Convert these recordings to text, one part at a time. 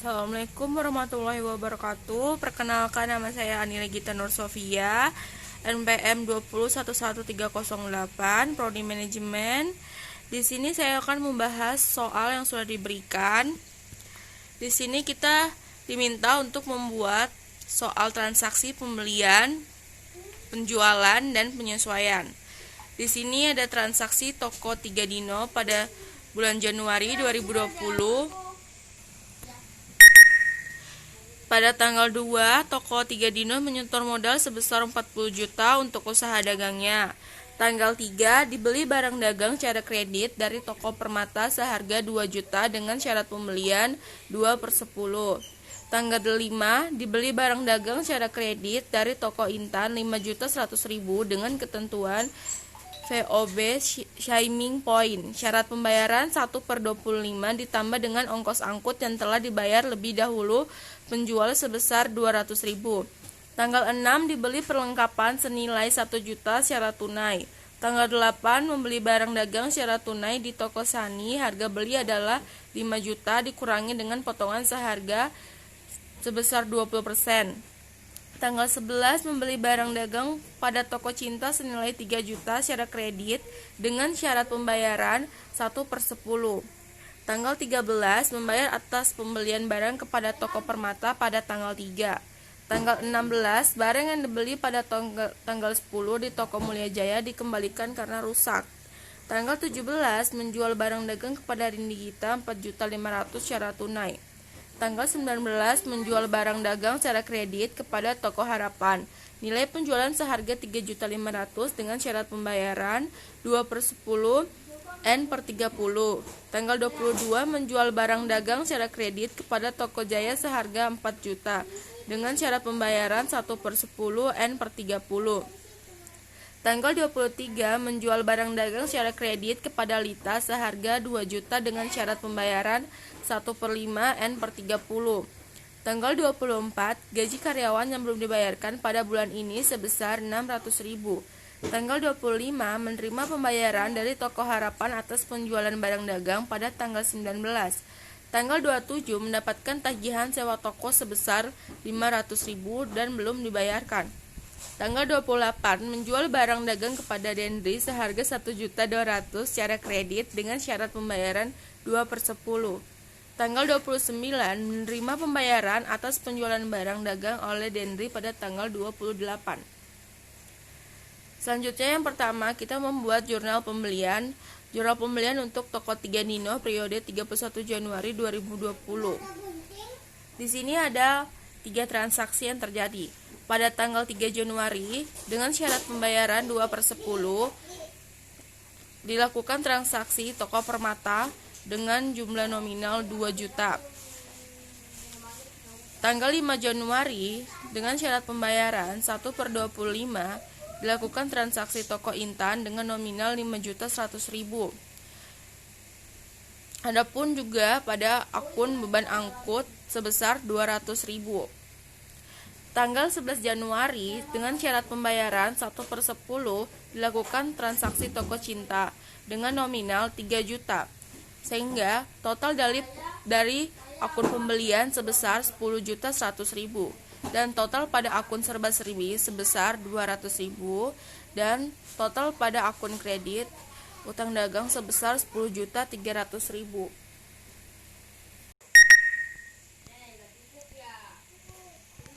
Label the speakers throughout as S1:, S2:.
S1: Assalamualaikum warahmatullahi wabarakatuh. Perkenalkan, nama saya Anila Gita Nur Sofia, NPM 2011308, Prodi Manajemen. Di sini saya akan membahas soal yang sudah diberikan. Di sini kita diminta untuk membuat soal transaksi pembelian, penjualan, dan penyesuaian. Di sini ada transaksi toko 3 Dino pada bulan Januari 2020. Pada tanggal 2, toko 3 Dino menyetor modal sebesar 40 juta untuk usaha dagangnya. Tanggal 3, dibeli barang dagang secara kredit dari toko Permata seharga 2 juta dengan syarat pembelian 2/10. Tanggal 5, dibeli barang dagang secara kredit dari toko Intan 5.100.000 dengan ketentuan VOB Shaming Point. Syarat pembayaran 1/25 ditambah dengan ongkos angkut yang telah dibayar lebih dahulu penjual sebesar 200.000. Tanggal 6, dibeli perlengkapan senilai 1 juta secara tunai. Tanggal 8, membeli barang dagang secara tunai di toko Sani. Harga beli adalah 5 juta dikurangi dengan potongan seharga sebesar 20%. Tanggal 11, membeli barang dagang pada toko Cinta senilai 3 juta secara kredit dengan syarat pembayaran 1/10. Tanggal 13, membayar atas pembelian barang kepada toko Permata pada tanggal 3. Tanggal 16, barang yang dibeli pada tanggal 10 di toko Mulia Jaya dikembalikan karena rusak. Tanggal 17, menjual barang dagang kepada Rindi Gita 4.500.000 secara tunai. Tanggal 19, menjual barang dagang secara kredit kepada toko Harapan. Nilai penjualan seharga 3.500.000 dengan syarat pembayaran 2/10 N/30. Tanggal 22, menjual barang dagang secara kredit kepada toko Jaya seharga 4 juta dengan syarat pembayaran 1/10 N/30. Tanggal 23, menjual barang dagang secara kredit kepada Lita seharga 2 juta dengan syarat pembayaran 1/5 N/30. Tanggal 24, gaji karyawan yang belum dibayarkan pada bulan ini sebesar 600.000. Tanggal 25, menerima pembayaran dari toko Harapan atas penjualan barang dagang pada tanggal 19. Tanggal 27, mendapatkan tagihan sewa toko sebesar 500.000 dan belum dibayarkan. Tanggal 28, menjual barang dagang kepada Dendri seharga 1.200.000 secara kredit dengan syarat pembayaran 2/10. Tanggal 29, menerima pembayaran atas penjualan barang dagang oleh Dendri pada tanggal 28. Selanjutnya, yang pertama, kita membuat jurnal pembelian. Jurnal pembelian untuk toko 3 Dino periode 31 Januari 2020. Di sini ada 3 transaksi yang terjadi. Pada tanggal 3 Januari, dengan syarat pembayaran 2/10, dilakukan transaksi toko Permata dengan jumlah nominal 2 juta. Tanggal 5 Januari, dengan syarat pembayaran 1/25, dilakukan transaksi toko Intan dengan nominal 5.100.000. Adapun juga pada akun beban angkut sebesar 200.000. Tanggal 11 Januari, dengan syarat pembayaran 1/10, dilakukan transaksi toko Cinta dengan nominal 3 juta. Sehingga total dari akun pembelian sebesar 10.100.000 dan total pada akun Serba Serbi sebesar 200.000 dan total pada akun kredit utang dagang sebesar 10.300.000.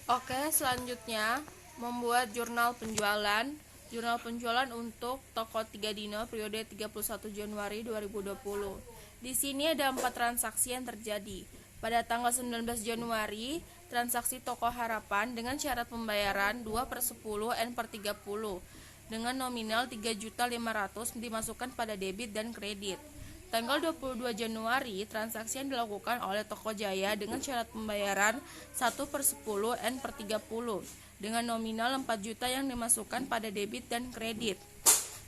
S1: Oke, selanjutnya membuat jurnal penjualan. Jurnal penjualan untuk toko 3 Dino periode 31 Januari 2020. Di sini ada 4 transaksi yang terjadi. Pada tanggal 19 Januari, transaksi toko Harapan dengan syarat pembayaran 2/10 N/30 dengan nominal 3.500.000 dimasukkan pada debit dan kredit. Tanggal 22 Januari, transaksi yang dilakukan oleh toko Jaya dengan syarat pembayaran 1/10 N/30 dengan nominal 4 juta yang dimasukkan pada debit dan kredit.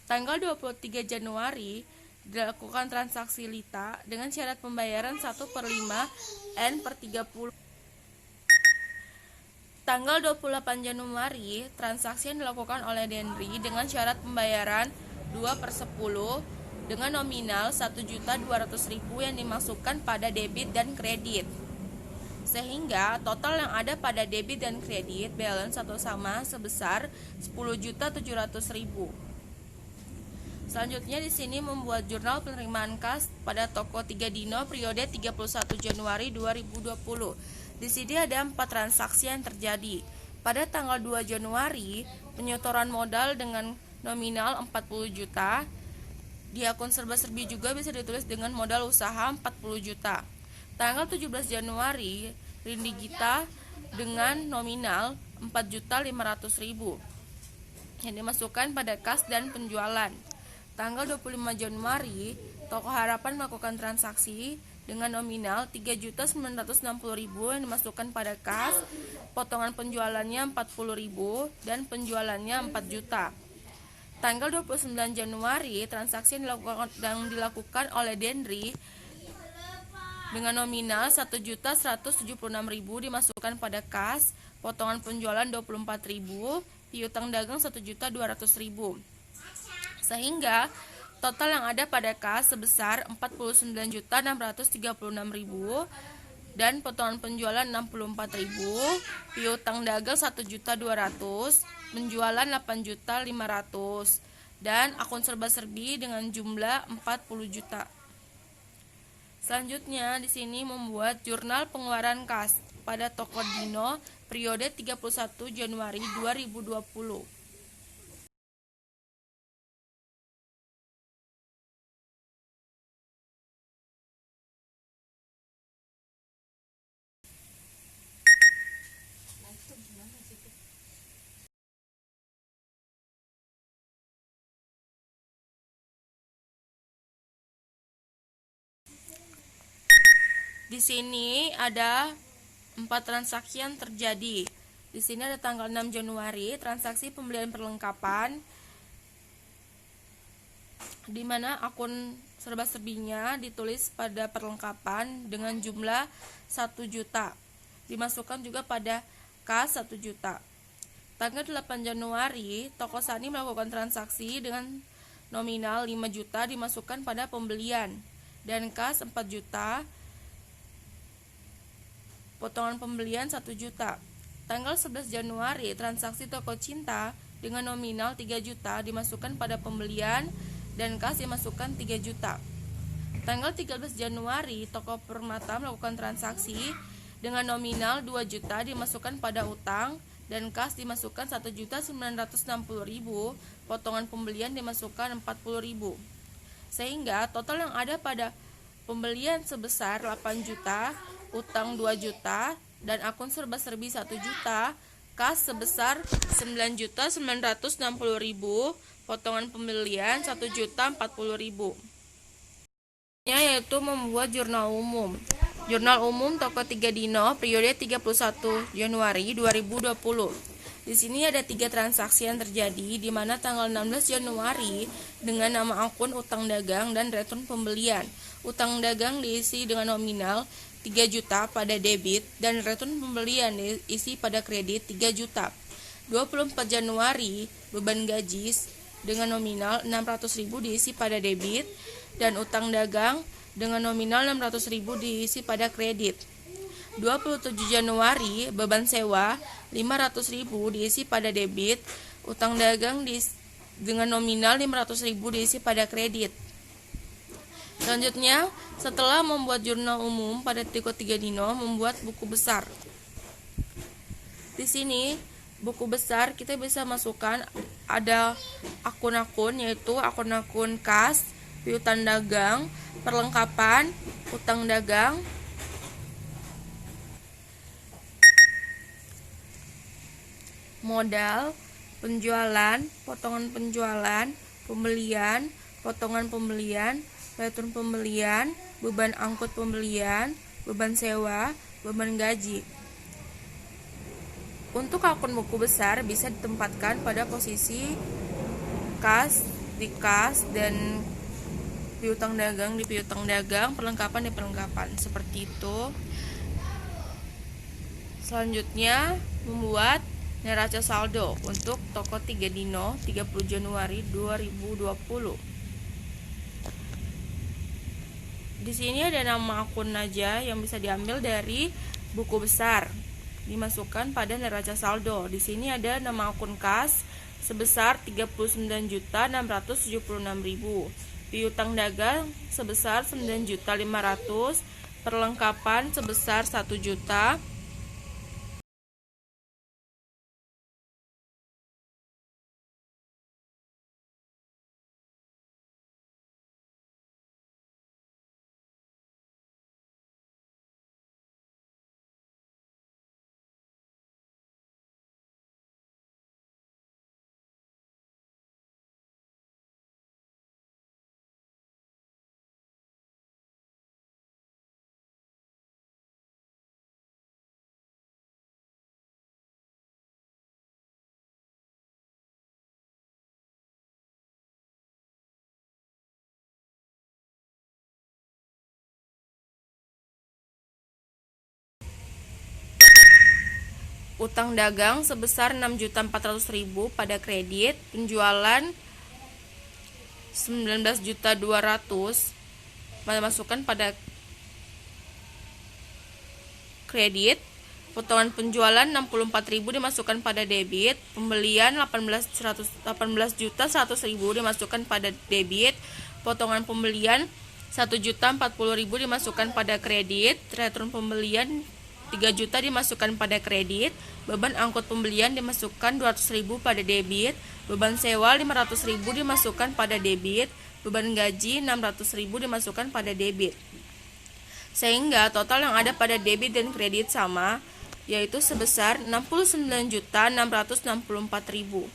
S1: Tanggal 23 Januari, dilakukan transaksi Lita dengan syarat pembayaran 1/5 N/30. Tanggal 28 Januari, transaksi yang dilakukan oleh Dendri dengan syarat pembayaran 2/10 dengan nominal 1.200.000 yang dimasukkan pada debit dan kredit. Sehingga total yang ada pada debit dan kredit balance satu sama sebesar 10.700.000. Selanjutnya di sini membuat jurnal penerimaan kas pada toko 3 Dino periode 31 Januari 2020. Di sini ada 4 transaksi yang terjadi. Pada tanggal 2 Januari, penyetoran modal dengan nominal 40 juta. Di akun serba-serbi juga bisa ditulis dengan modal usaha 40 juta. Tanggal 17 Januari, Rindi Gita dengan nominal 4.500.000 yang dimasukkan pada kas dan penjualan. Tanggal 25 Januari, Toko Harapan melakukan transaksi dengan nominal 3.960.000 yang dimasukkan pada kas, potongan penjualannya 40.000 dan penjualannya 4 juta. Tanggal 29 Januari, transaksi yang dilakukan oleh Dendri dengan nominal 1.176.000 dimasukkan pada kas, potongan penjualan 24.000, piutang dagang 1.200.000. Sehingga total yang ada pada kas sebesar 49.636.000 dan potongan penjualan 64.000, piutang dagang 1.200.000, penjualan 8.500.000 dan akun serba-serbi dengan jumlah 40 juta. Selanjutnya di sini membuat jurnal pengeluaran kas pada toko Dino periode 31 Januari 2020. Di sini ada 4 transaksi yang terjadi. Di sini ada tanggal 6 Januari, transaksi pembelian perlengkapan di mana akun serba-serbinya ditulis pada perlengkapan dengan jumlah 1 juta. Dimasukkan juga pada kas 1 juta. Tanggal 8 Januari, Toko Sani melakukan transaksi dengan nominal 5 juta dimasukkan pada pembelian dan kas 4 juta. Potongan pembelian 1 juta. Tanggal 11 Januari, transaksi Toko Cinta dengan nominal 3 juta dimasukkan pada pembelian dan kas dimasukkan 3 juta. Tanggal 13 Januari, Toko Permata melakukan transaksi dengan nominal 2 juta dimasukkan pada utang dan kas dimasukkan 1.960.000, potongan pembelian dimasukkan 40.000. Sehingga total yang ada pada pembelian sebesar 8 juta, utang 2 juta, dan akun serba-serbi 1 juta, kas sebesar 9.960.000, potongan pembelian 1.040.000. Yaitu membuat jurnal umum. Jurnal umum Toko 3 Dino periode 31 Januari 2020. Di sini ada 3 transaksi yang terjadi, di mana tanggal 16 Januari dengan nama akun utang dagang dan return pembelian. Utang dagang diisi dengan nominal 3 juta pada debit dan return pembelian diisi pada kredit 3 juta. 24 Januari beban gaji dengan nominal 600.000 diisi pada debit dan utang dagang dengan nominal 600.000 diisi pada kredit. 27 Januari beban sewa 500.000 diisi pada debit, utang dagang dengan nominal 500.000 diisi pada kredit. Selanjutnya, setelah membuat jurnal umum pada Toko 3 Dino, membuat buku besar. Di sini buku besar kita bisa masukkan ada akun-akun, yaitu akun-akun kas, piutang dagang, perlengkapan, utang dagang, modal, penjualan, potongan penjualan, pembelian, potongan pembelian, return pembelian, beban angkut pembelian, beban sewa, beban gaji. Untuk akun buku besar bisa ditempatkan pada posisi kas di kas dan piutang dagang di piutang dagang, perlengkapan di perlengkapan, seperti itu. Selanjutnya membuat neraca saldo untuk Toko 3 Dino 30 Januari 2020. Di sini ada nama akun aja yang bisa diambil dari buku besar dimasukkan pada neraca saldo. Di sini ada nama akun kas sebesar 39.676.000. Piutang dagang sebesar 9.500.000. Perlengkapan sebesar 1 juta. Utang dagang sebesar 6.400.000 pada kredit, penjualan 19.200.000 masukkan pada kredit, potongan penjualan 64.000 dimasukkan pada debit, pembelian 18.100.000 dimasukkan pada debit, potongan pembelian 1.040.000 dimasukkan pada kredit, return pembelian 3 juta dimasukkan pada kredit, beban angkut pembelian dimasukkan 200.000 pada debit, beban sewa 500.000 dimasukkan pada debit, beban gaji 600.000 dimasukkan pada debit. Sehingga total yang ada pada debit dan kredit sama, yaitu sebesar 69.664.000.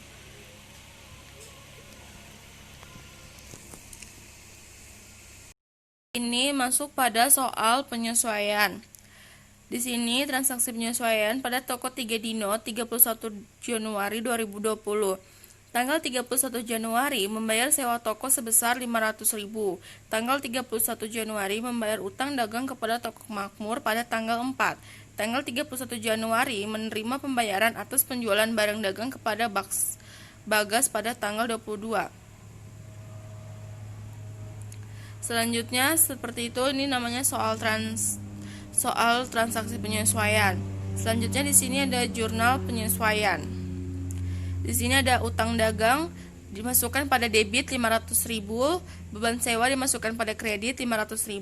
S1: Ini masuk pada soal penyesuaian. Di sini transaksi penyesuaian pada toko 3 Dino 31 Januari 2020. Tanggal 31 Januari membayar sewa toko sebesar 500.000. Tanggal 31 Januari membayar utang dagang kepada toko makmur pada tanggal 4. Tanggal 31 Januari menerima pembayaran atas penjualan barang dagang kepada Bagas pada tanggal 22. Selanjutnya seperti itu, ini namanya soal transaksi penyesuaian. Selanjutnya di sini ada jurnal penyesuaian. Di sini ada utang dagang dimasukkan pada debit 500.000, beban sewa dimasukkan pada kredit 500.000.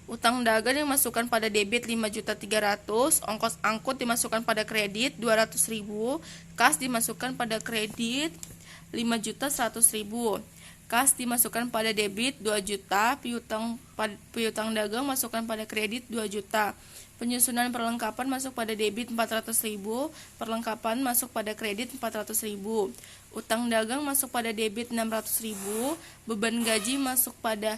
S1: Utang dagang dimasukkan pada debit 5.300.000, ongkos angkut dimasukkan pada kredit 200.000, kas dimasukkan pada kredit 5.100.000. Kas dimasukkan pada debit 2 juta, piutang dagang masukkan pada kredit 2 juta. Penyusunan perlengkapan masuk pada debit 400.000, perlengkapan masuk pada kredit 400.000. Utang dagang masuk pada debit 600.000, beban gaji masuk pada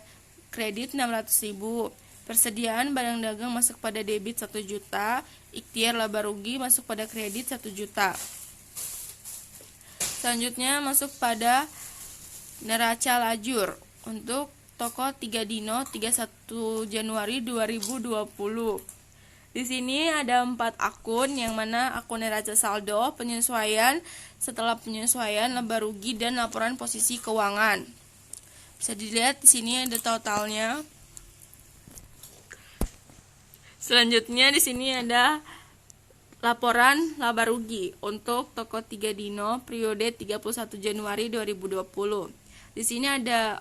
S1: kredit 600.000. Persediaan barang dagang masuk pada debit 1 juta, ikhtiar laba rugi masuk pada kredit 1 juta. Selanjutnya masuk pada neraca lajur untuk toko 3 Dino 31 Januari 2020. Di sini ada 4 akun, yang mana akun neraca saldo, penyesuaian, setelah penyesuaian, laba rugi, dan laporan posisi keuangan. Bisa dilihat di sini ada totalnya. Selanjutnya di sini ada laporan laba rugi untuk toko 3 Dino periode 31 Januari 2020. Di sini ada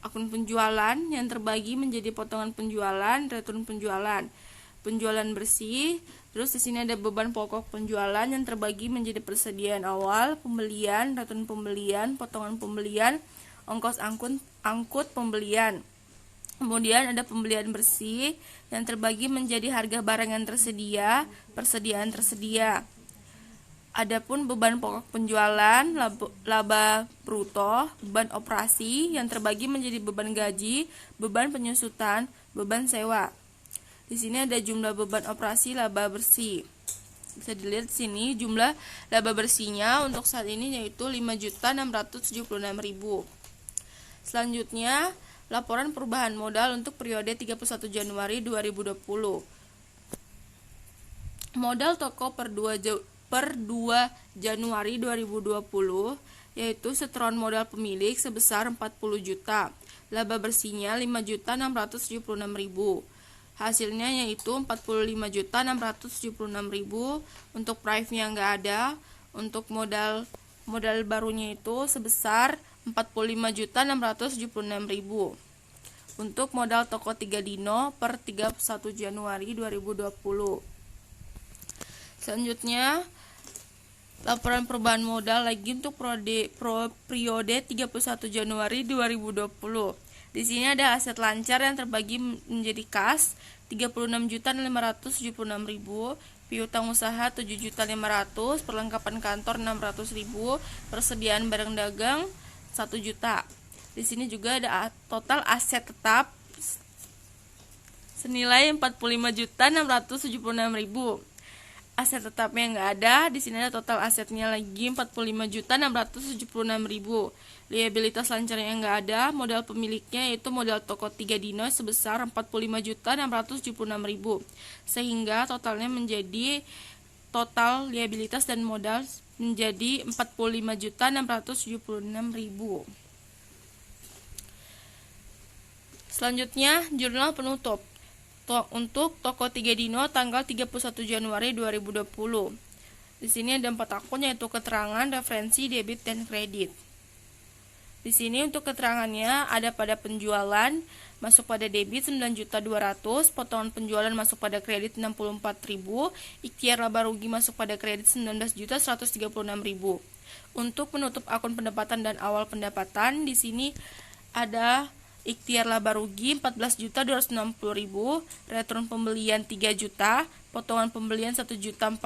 S1: akun penjualan yang terbagi menjadi potongan penjualan, return penjualan, penjualan bersih. Terus di sini ada beban pokok penjualan yang terbagi menjadi persediaan awal, pembelian, return pembelian, potongan pembelian, ongkos angkut pembelian. Kemudian ada pembelian bersih yang terbagi menjadi harga barang yang tersedia, persediaan tersedia. Adapun beban pokok penjualan, laba bruto, beban operasi yang terbagi menjadi beban gaji, beban penyusutan, beban sewa. Di sini ada jumlah beban operasi laba bersih. Bisa dilihat di sini jumlah laba bersihnya untuk saat ini yaitu 5.676.000. Selanjutnya, laporan perubahan modal untuk periode 31 Januari 2020. Modal toko per 2 Januari 2020 yaitu setoran modal pemilik sebesar 40 juta. Laba bersihnya 5.676.000. Hasilnya yaitu 45.676.000. Untuk prive-nya nggak ada. Untuk modal barunya itu sebesar 45.676.000. Untuk modal toko 3 dino per 31 Januari 2020. Selanjutnya laporan perubahan modal lagi untuk periode 31 Januari 2020. Di sini ada aset lancar yang terbagi menjadi kas 36.576.000, piutang usaha 7.500.000, perlengkapan kantor 600.000, persediaan barang dagang 1 juta. Di sini juga ada total aset tetap senilai 45.676.000. Aset tetapnya nggak ada. Di sini ada total asetnya lagi 45.676.000. Liabilitas lancarnya nggak ada. Modal pemiliknya yaitu modal toko 3 dino sebesar 45.676.000. Sehingga totalnya menjadi total liabilitas dan modal menjadi 45.676.000. Selanjutnya jurnal penutup. Untuk toko 3 dino tanggal 31 Januari 2020. Di sini ada 4 akun yaitu keterangan, referensi, debit, dan kredit. Di sini untuk keterangannya ada pada penjualan masuk pada debit 9.200.000, potongan penjualan masuk pada kredit 64.000, ikhtiar laba rugi masuk pada kredit 19.136.000. Untuk menutup akun pendapatan dan awal pendapatan di sini ada ikhtiar laba rugi 14.260.000, return pembelian 3 juta, potongan pembelian 1.040.000,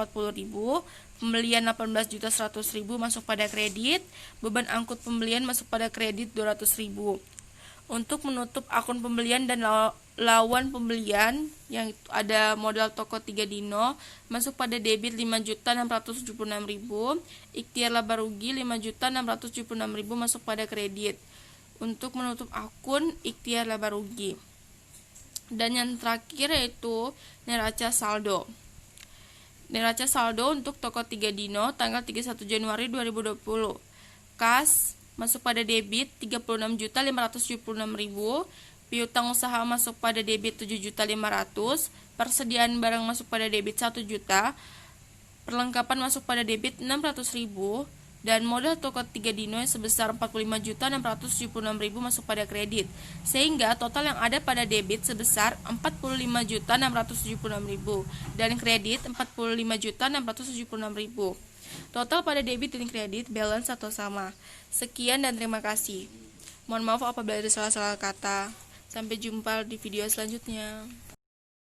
S1: pembelian 18.100.000 masuk pada kredit, beban angkut pembelian masuk pada kredit 200.000. Untuk menutup akun pembelian dan lawan pembelian yang ada modal toko 3 dino masuk pada debit 5.676.000, ikhtiar laba rugi 5.676.000 masuk pada kredit. Untuk menutup akun ikhtiar laba rugi. Dan yang terakhir yaitu neraca saldo. Neraca saldo untuk toko 3 dino tanggal 31 Januari 2020. Kas masuk pada debit 36.576.000, piutang usaha masuk pada debit 7.500.000, persediaan barang masuk pada debit 1 juta, perlengkapan masuk pada debit 600.000, dan modal toko 3 dino sebesar 45.676.000 masuk pada kredit, sehingga total yang ada pada debit sebesar 45.676.000 dan kredit 45.676.000. Total pada debit dan kredit balance atau sama. Sekian dan terima kasih. Mohon maaf apabila ada salah-salah kata. Sampai jumpa di video selanjutnya.